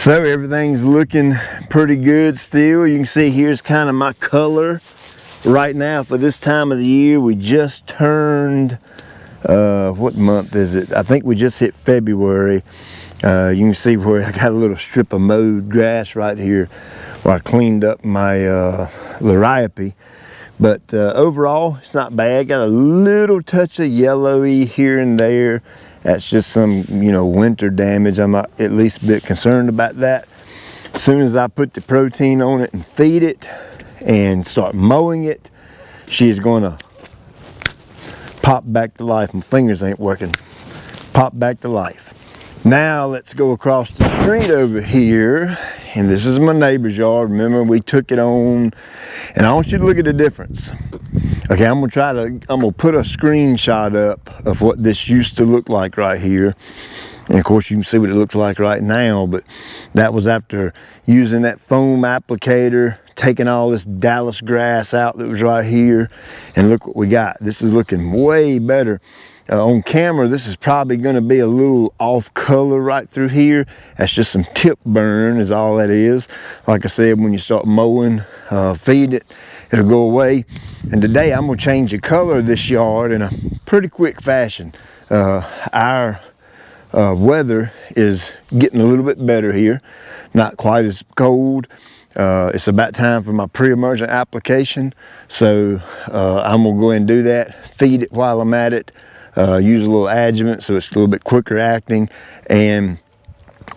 So everything's looking pretty good still. You can see here's kind of my color right now for this time of the year. We just turned, what month is it? I think we just hit February. You can see where I got a little strip of mowed grass right here where I cleaned up my liriope. But overall, it's not bad. Got a little touch of yellowy here and there. That's just some, winter damage. I'm not at least a bit concerned about that. As soon as I put the protein on it and feed it and start mowing it, she is going to pop back to life. My fingers ain't working. Pop back to life. Now let's go across the street over here. And this is my neighbor's yard. Remember, we took it on, and I want you to look at the difference. Okay, I'm gonna put a screenshot up of what this used to look like right here. And of course you can see what it looks like right now, but that was after using that foam applicator, taking all this Dallas grass out that was right here, and look what we got. This is looking way better. On camera, this is probably going to be a little off color right through here. That's just some tip burn is all that is. Like I said, when you start mowing, feed it, it'll go away. And today I'm going to change the color of this yard in a pretty quick fashion. Our weather is getting a little bit better here. Not quite as cold. It's about time for my pre-emergent application. So I'm going to go ahead and do that. Feed it while I'm at it. Use a little adjuvant so it's a little bit quicker acting, and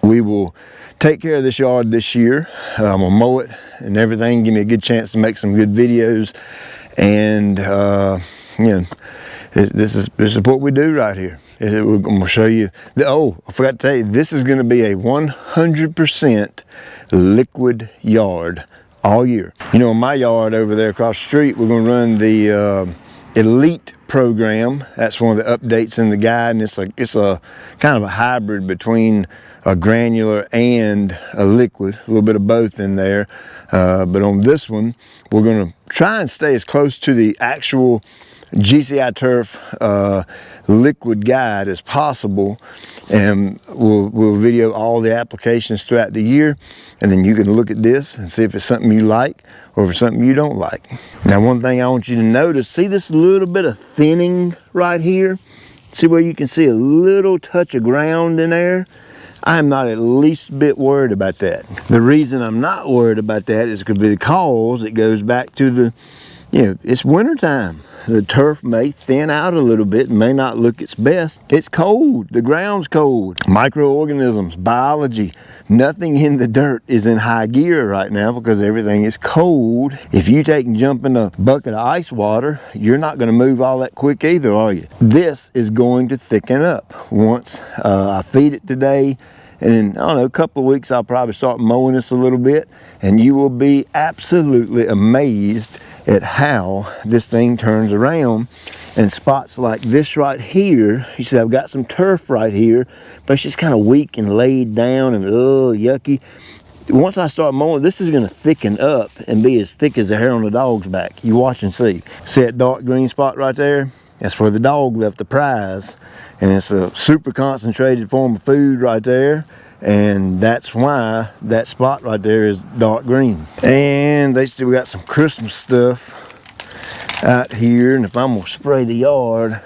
we will take care of this yard this year. I'm gonna mow it and everything, give me a good chance to make some good videos, and this is what we do right here. I'm gonna show you. Oh, I forgot to tell you, this is gonna be a 100% liquid yard all year. In my yard over there across the street, we're gonna run the Elite program. That's one of the updates in the guide, and it's a kind of a hybrid between a granular and a liquid, a little bit of both in there. But on this one, we're going to try and stay as close to the actual GCI Turf liquid guide as possible, and we'll video all the applications throughout the year, and then you can look at this and see if it's something you like or if it's something you don't like. Now, one thing I want you to notice, see this little bit of thinning right here? See where you can see a little touch of ground in there? I'm not at least a bit worried about that. The reason I'm not worried about that is because it goes back to the, it's wintertime. The turf may thin out a little bit and may not look its best. It's cold. The ground's cold. Microorganisms, biology, nothing in the dirt is in high gear right now because everything is cold. If you take and jump in a bucket of ice water, you're not going to move all that quick either, are you? This is going to thicken up. Once I feed it today, and in, I don't know, a couple of weeks, I'll probably start mowing this a little bit, and you will be absolutely amazed at how this thing turns around. And spots like this right here, you see I've got some turf right here, but it's just kind of weak and laid down and yucky. Once I start mowing, this is going to thicken up and be as thick as the hair on the dog's back. You watch and see. See that dark green spot right there? That's where the dog left the prize, and it's a super concentrated form of food right there, and that's why that spot right there is dark green. And they still got some Christmas stuff out here, and if I'm gonna spray the yard,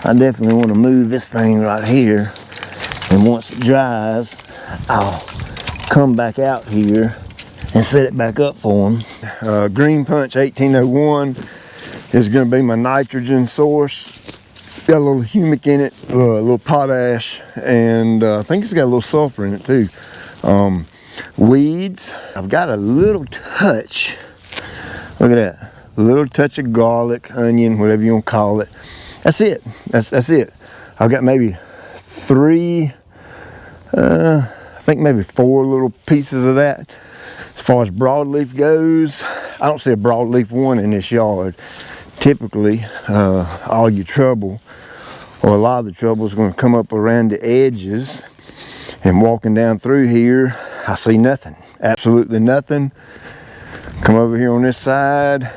I definitely want to move this thing right here, and once it dries, I'll come back out here and set it back up for them. Green Punch 1801 is going to be my nitrogen source. Got a little humic in it, a little potash, and I think it's got a little sulfur in it too. Weeds, I've got a little touch, look at that, a little touch of garlic, onion, whatever you want to call it. That's it. That's it. I've got maybe I think maybe 4 little pieces of that. As far as broadleaf goes, I don't see a broadleaf one in this yard. Typically, all your trouble, or a lot of the trouble, is going to come up around the edges. And walking down through here, I see nothing, absolutely nothing. Come over here on this side,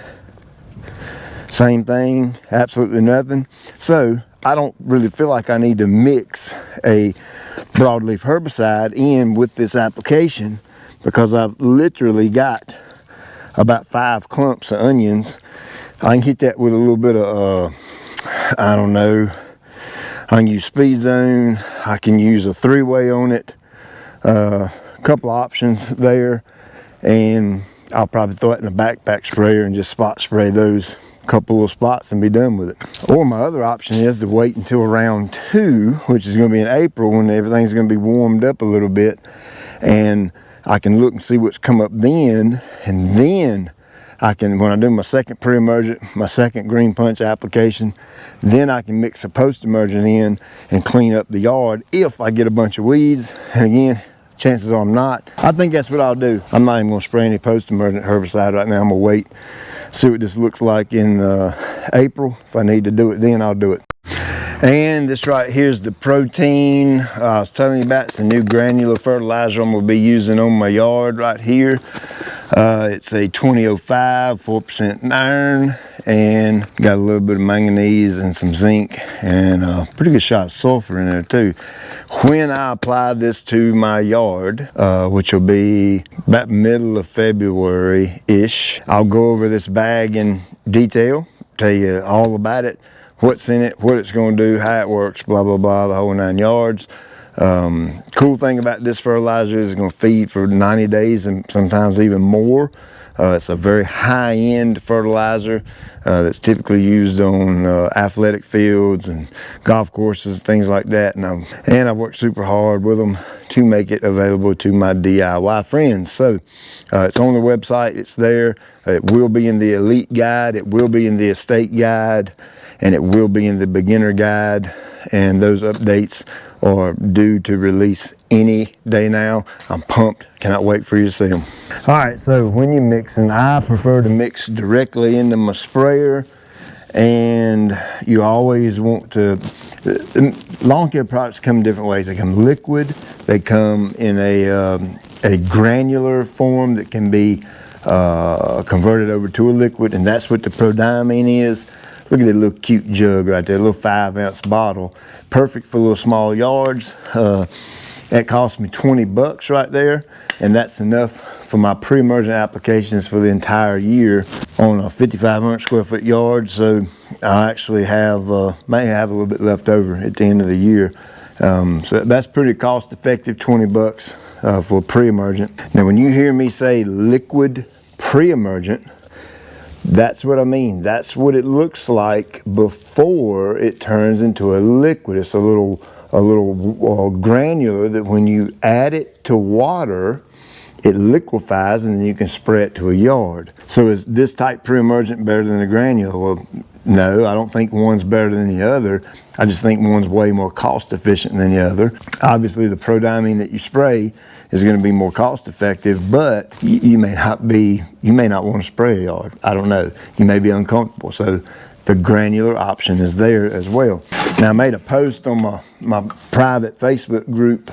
same thing, absolutely nothing. So I don't really feel like I need to mix a broadleaf herbicide in with this application, because I've literally got about 5 clumps of onions. I can hit that with a little bit of, I don't know, I can use Speed Zone, I can use a 3-way on it, a couple of options there, and I'll probably throw it in a backpack sprayer and just spot spray those couple of spots and be done with it. Or my other option is to wait until round 2, which is going to be in April, when everything's going to be warmed up a little bit, and I can look and see what's come up then, and then I can, when I do my second pre-emergent, my second green punch application, then I can mix a post-emergent in and clean up the yard if I get a bunch of weeds. And again, chances are I'm not. I think that's what I'll do. I'm not even going to spray any post-emergent herbicide right now. I'm going to wait, see what this looks like in April. If I need to do it then, I'll do it. And this right here is the protein I was telling you about. It's a new granular fertilizer I'm going to be using on my yard right here. It's a 2005, 4% iron, and got a little bit of manganese and some zinc, and a pretty good shot of sulfur in there too. When I apply this to my yard, which will be about middle of February-ish, I'll go over this bag in detail, tell you all about it, what's in it, what it's going to do, how it works, blah, blah, blah, the whole 9 yards. Cool thing about this fertilizer is it's going to feed for 90 days and sometimes even more. It's a very high-end fertilizer that's typically used on athletic fields and golf courses, things like that. And I've worked super hard with them to make it available to my DIY friends. So it's on the website, it's there. It will be in the Elite Guide, it will be in the Estate Guide, and it will be in the Beginner Guide. And those updates are due to release any day now. I'm pumped, cannot wait for you to see them. All right, so when you're mixing, I prefer to mix directly into my sprayer, and you always want to, lawn care products come in different ways. They come liquid, they come in a granular form that can be converted over to a liquid, and that's what the prodiamine is. Look at that little cute jug right there, a little 5-ounce bottle. Perfect for little small yards. That cost me 20 bucks right there, and that's enough for my pre-emergent applications for the entire year on a 5,500 square foot yard. So I actually have, may have a little bit left over at the end of the year. So that's pretty cost effective, 20 bucks for pre-emergent. Now when you hear me say liquid pre-emergent, that's what I mean. That's what it looks like before it turns into a liquid. It's a little granular that when you add it to water, it liquefies, and then you can spray it to a yard. So is this type pre-emergent better than the granular? Well, no, I don't think one's better than the other. I just think one's way more cost efficient than the other. Obviously the prodiamine that you spray is going to be more cost effective, but you may not want to spray a yard. I don't know. You may be uncomfortable. So the granular option is there as well. Now I made a post on my private Facebook group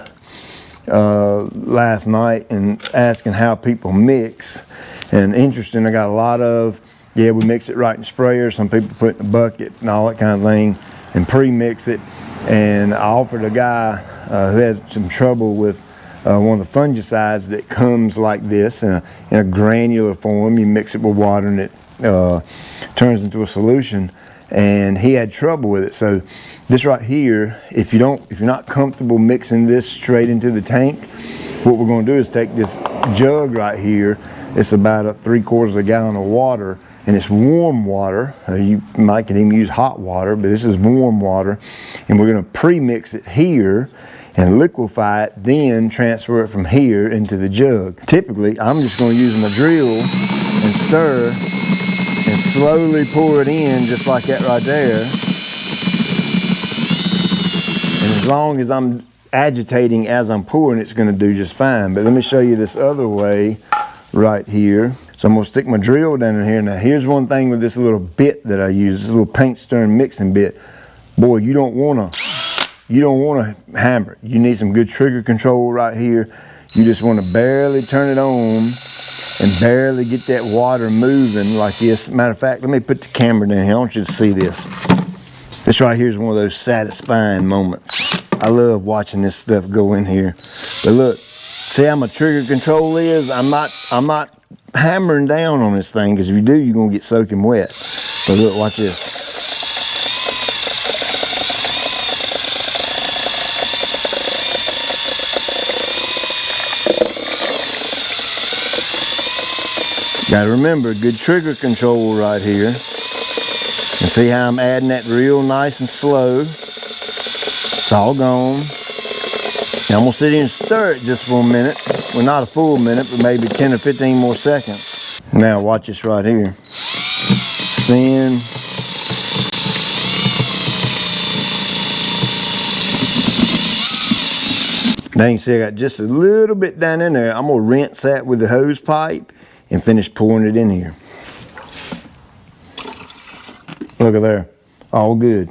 last night and asking how people mix, and interesting, I got a lot of, yeah, we mix it right in sprayer. Some people put it in a bucket and all that kind of thing and pre-mix it. And I offered a guy who has some trouble with one of the fungicides that comes like this in a granular form. You mix it with water and it turns into a solution, and he had trouble with it. So this right here, if you're not comfortable mixing this straight into the tank, what we're going to do is take this jug right here. It's about a 3/4 gallon of water, and it's warm water. You might can even use hot water, but this is warm water, and we're going to pre-mix it here and liquefy it, then transfer it from here into the jug. Typically, I'm just going to use my drill and stir and slowly pour it in just like that right there. And as long as I'm agitating as I'm pouring, it's going to do just fine. But let me show you this other way right here. So I'm going to stick my drill down in here. Now here's one thing with this little bit that I use, this little paint stirring mixing bit. Boy, you don't want to hammer it. You need some good trigger control right here. You just want to barely turn it on and barely get that water moving like this. Matter of fact, let me put the camera down here. I want you to see this. This right here is one of those satisfying moments. I love watching this stuff go in here. But look, see how my trigger control is? I'm not hammering down on this thing, because if you do, you're gonna get soaking wet. But look, watch this. Gotta remember, good trigger control right here. And see how I'm adding that real nice and slow. It's all gone. Now I'm gonna sit here and stir it just for a minute. Well, not a full minute, but maybe 10 or 15 more seconds. Now watch this right here. Spin. Now you can see I got just a little bit down in there. I'm gonna rinse that with the hose pipe and finish pouring it in here. Look at there, all good.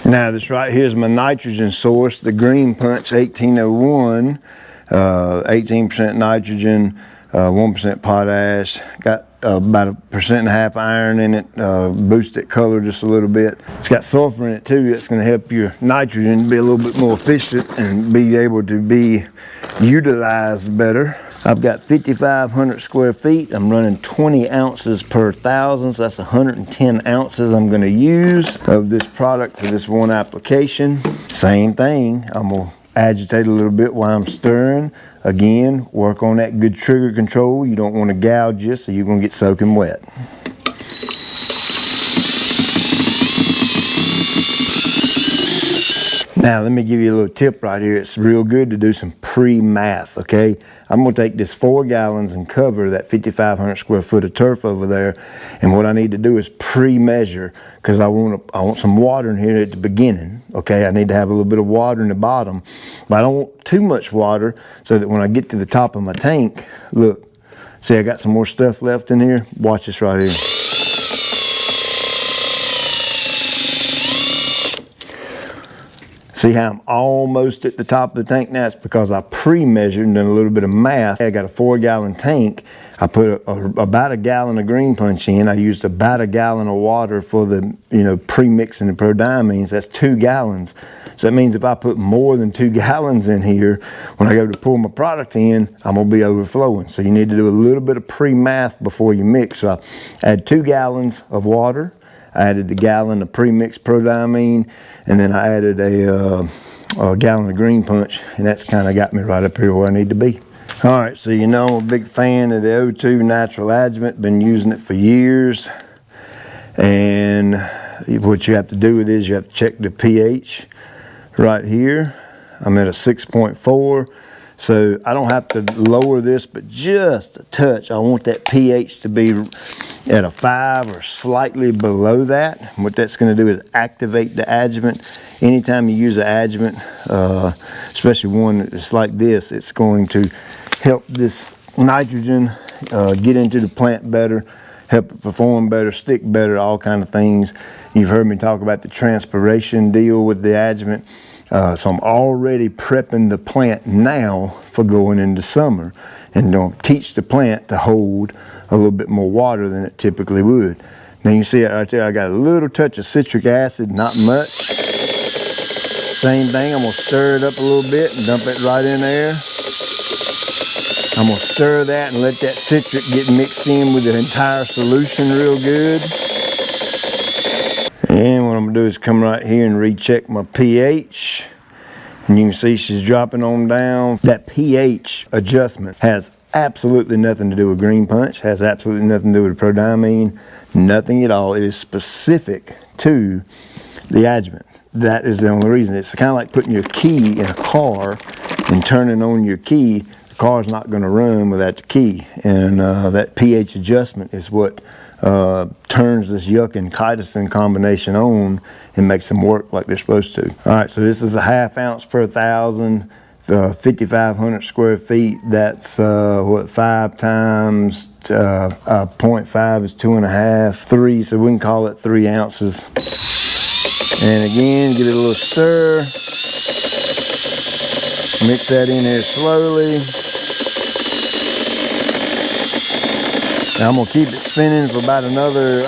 Now this right here is my nitrogen source, the Green Punch 1801, 18% nitrogen, 1% potash, got about 1.5% iron in it, boost that color just a little bit. It's got sulfur in it too. That's going to help your nitrogen be a little bit more efficient and be able to be utilized better. I've got 5,500 square feet. I'm running 20 ounces per thousand, so that's 110 ounces I'm going to use of this product for this one application. Same thing, I'm going to agitate a little bit while I'm stirring. Again, work on that good trigger control. You don't want to gouge this, so you're going to get soaking wet. Now let me give you a little tip right here. It's real good to do some pre-math, okay? I'm gonna take this 4 gallons and cover that 5,500 square foot of turf over there. And what I need to do is pre-measure, because I want some water in here at the beginning, okay? I need to have a little bit of water in the bottom, but I don't want too much water, so that when I get to the top of my tank, look, see I got some more stuff left in here? Watch this right here. See how I'm almost at the top of the tank now? It's because I pre-measured and done a little bit of math. I got a 4 gallon tank. I put about a gallon of Green Punch in. I used about a gallon of water for the, pre-mixing the prodiamines. That's 2 gallons. So that means if I put more than 2 gallons in here, when I go to pour my product in, I'm gonna be overflowing. So you need to do a little bit of pre-math before you mix. So I add 2 gallons of water. I added the gallon of pre-mixed prodiamine, and then I added a gallon of Green Punch, and that's kind of got me right up here where I need to be. All right, so I'm a big fan of the O2 natural adjuvant. Been using it for years, and what you have to do with it is you have to check the pH right here. I'm at a 6.4. So I don't have to lower this, but just a touch. I want that pH to be at a 5 or slightly below that. What that's going to do is activate the adjuvant. Anytime you use an adjuvant, especially one that's like this, it's going to help this nitrogen get into the plant better, help it perform better, stick better, all kind of things. You've heard me talk about the transpiration deal with the adjuvant. So I'm already prepping the plant now for going into summer, and don't teach the plant to hold a little bit more water than it typically would. Now you see it right there, I got a little touch of citric acid, not much. Same thing, I'm gonna stir it up a little bit and dump it right in there. I'm gonna stir that and let that citric get mixed in with the entire solution real good. And what I'm gonna do is come right here and recheck my pH. And you can see she's dropping on down. That pH adjustment has absolutely nothing to do with Green Punch, has absolutely nothing to do with prodiamine, nothing at all. It is specific to the adjuvant. That is the only reason. It's kind of like putting your key in a car and turning on your key. The car's not gonna run without the key. And that pH adjustment is what turns this yucca and chitosan combination on and makes them work like they're supposed to. All right, so this is a 1/2 ounce per thousand, 5,500 square feet. That's 5 times 0.5 is 2.5, 3, so we can call it 3 ounces. And again, give it a little stir. Mix that in there slowly. Now I'm gonna keep it spinning for about another,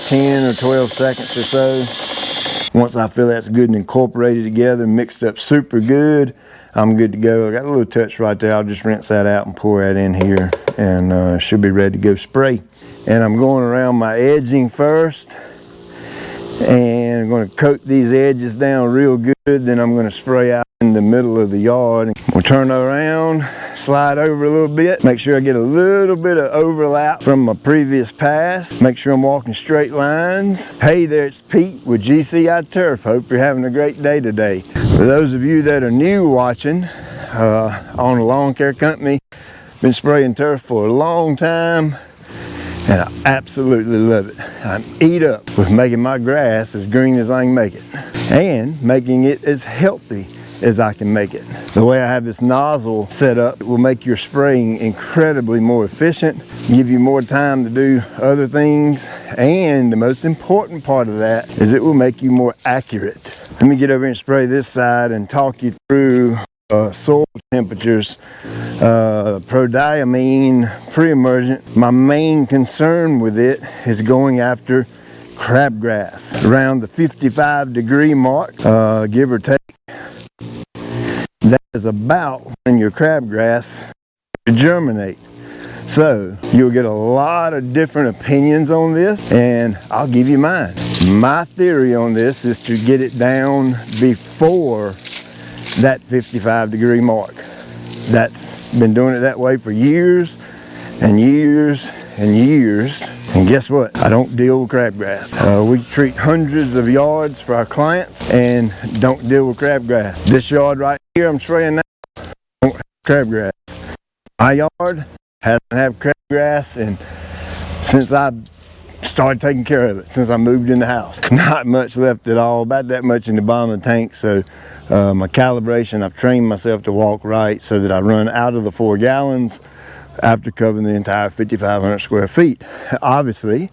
10 or 12 seconds or so. Once I feel that's good and incorporated together, mixed up super good, I'm good to go. I got a little touch right there. I'll just rinse that out and pour that in here, and should be ready to go spray. And I'm going around my edging first, and I'm going to coat these edges down real good. Then I'm going to spray out in the middle of the yard. We'll turn around, slide over a little bit, make sure I get a little bit of overlap from my previous pass, make sure I'm walking straight lines. Hey there, it's Pete with GCI Turf. Hope you're having a great day today. For those of you that are new watching, on a lawn care company, been spraying turf for a long time, and I absolutely love it. I'm eat up with making my grass as green as I can make it, and making it as healthy as I can make it. The way I have this nozzle set up will make your spraying incredibly more efficient, give you more time to do other things, and the most important part of that is it will make you more accurate. Let me get over and spray this side and talk you through soil temperatures. Prodiamine pre-emergent. My main concern with it is going after crabgrass around the 55-degree mark, give or take. That is about when your crabgrass germinate. So you'll get a lot of different opinions on this, and I'll give you mine. My theory on this is to get it down before that 55-degree mark. That's been doing it that way for years and years and years. And guess what? I don't deal with crabgrass. We treat hundreds of yards for our clients and don't deal with crabgrass. This yard right here I'm spraying now don't have crabgrass. My yard hasn't had crabgrass, and since I started taking care of it, since I moved in the house. Not much left at all, about that much in the bottom of the tank. So my calibration, I've trained myself to walk right so that I run out of the 4 gallons after covering the entire 5,500 square feet. Obviously,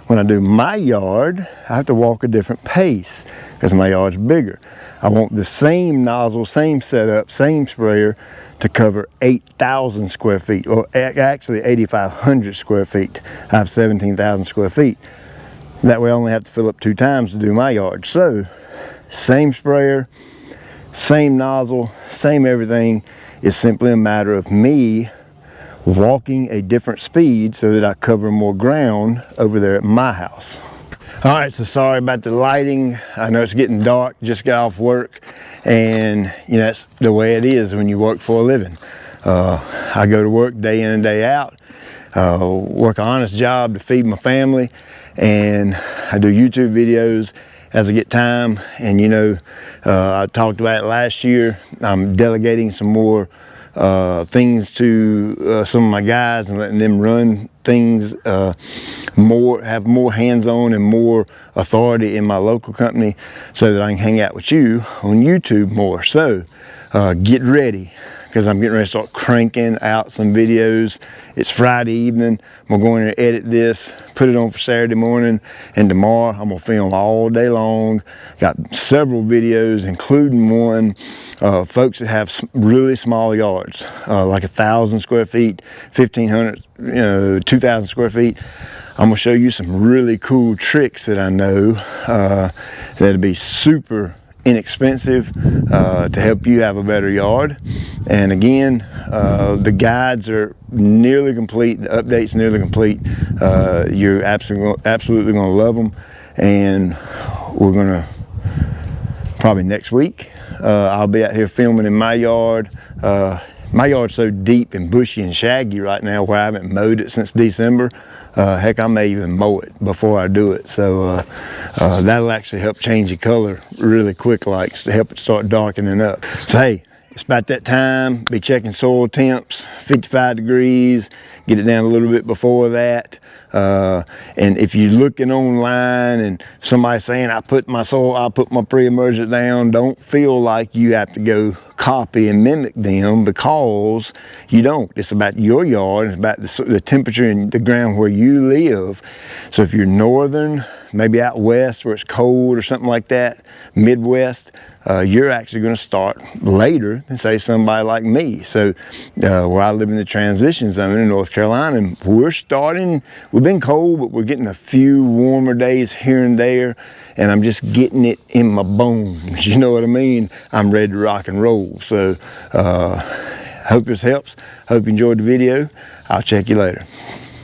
when I do my yard, I have to walk a different pace because my yard's bigger. I want the same nozzle, same setup, same sprayer to cover 8,000 square feet, or actually 8,500 square feet. I have 17,000 square feet. That way I only have to fill up 2 times to do my yard. So, same sprayer, same nozzle, same everything. It's simply a matter of me walking a different speed so that I cover more ground over there at my house. All right, so sorry about the lighting. I know it's getting dark, just got off work, and you know, that's the way it is when you work for a living. I go to work day in and day out, work an honest job to feed my family, and I do YouTube videos as I get time. And you know, I talked about it last year. I'm delegating some more things to some of my guys and letting them run things have more hands-on and more authority in my local company so that I can hang out with you on YouTube more. So get ready, because I'm getting ready to start cranking out some videos. It's Friday evening. I'm going to edit this, put it on for Saturday morning, and tomorrow I'm going to film all day long. Got several videos, including one folks that have really small yards, like 1,000 square feet, 1,500, 2,000 square feet. I'm going to show you some really cool tricks that I know that'll be super inexpensive to help you have a better yard. And again, the guides are nearly complete, the update's nearly complete. You're absolutely going to love them, and we're going to probably next week I'll be out here filming in my yard. My yard's so deep and bushy and shaggy right now where I haven't mowed it since December. Heck, I may even mow it before I do it. So that'll actually help change the color really quick, like to help it start darkening up. So hey, it's about that time. Be checking soil temps, 55 degrees, get it down a little bit before that. And if you're looking online and somebody's saying I put my pre-emergent down, don't feel like you have to go copy and mimic them, because you don't. It's about your yard, it's about the temperature and the ground where you live. So if you're northern, maybe out west where it's cold or something like that, Midwest, you're actually going to start later than say somebody like me. So where I live in the transition zone in North Carolina, and we've been cold, but we're getting a few warmer days here and there, and I'm just getting it in my bones, you know what I mean? I'm ready to rock and roll. So hope this helps. Hope you enjoyed the video. I'll check you later.